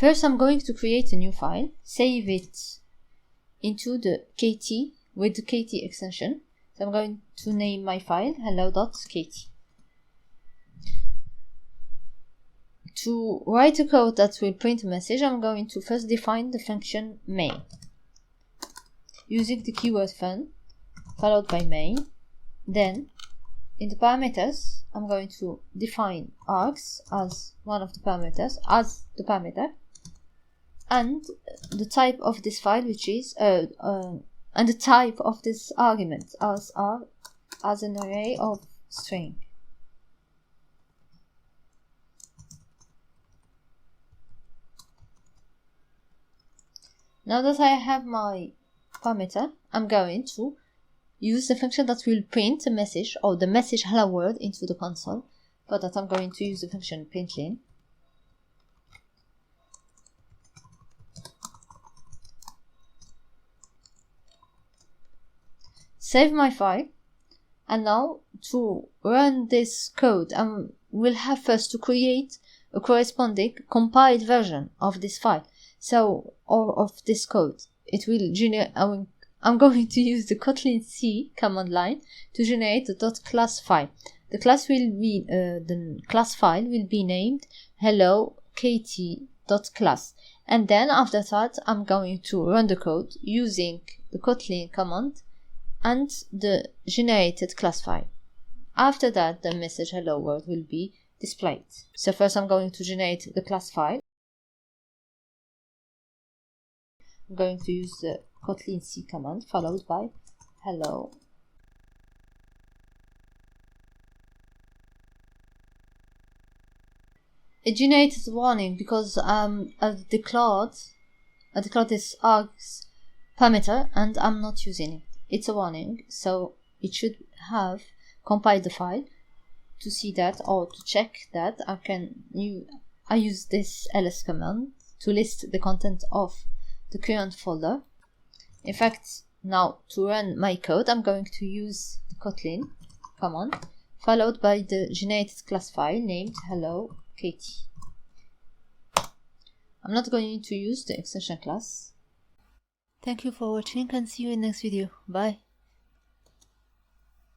First, I'm going to create a new file, save it into the KT with the KT extension. So I'm going to name my file hello.kt. To write a code that will print a message, I'm going to first define the function main using the keyword fun followed by main. Then in the parameters, I'm going to define args as one of the parameters, as the parameter, and the type of this file, which is and the type of this argument as an array of string. Now that I have my parameter, I'm going to use the function that will print a message or the message hello world into the console. For that, I'm going to use the function println. Save my file, and now to run this code, we'll have first to create a corresponding compiled version of this file. So, or of this code. It will generate. I'm going to use the Kotlin C command line to generate the .class file. The class file will be named hello.kt.class, and then after that, I'm going to run the code using the Kotlin command and the generated class file. After that, the message hello world will be displayed. So first, I'm going to generate the class file. I'm going to use the Kotlin C command followed by hello. It generated a warning because I declared this args parameter and I'm not using it. It's a warning, so it should have compiled the file to see that or to check that. I use this ls command to list the content of the current folder. In fact, now to run my code, I'm going to use the Kotlin command followed by the generated class file named hello.kt. I'm not going to use the extension class. Thank you for watching and see you in the next video. Bye.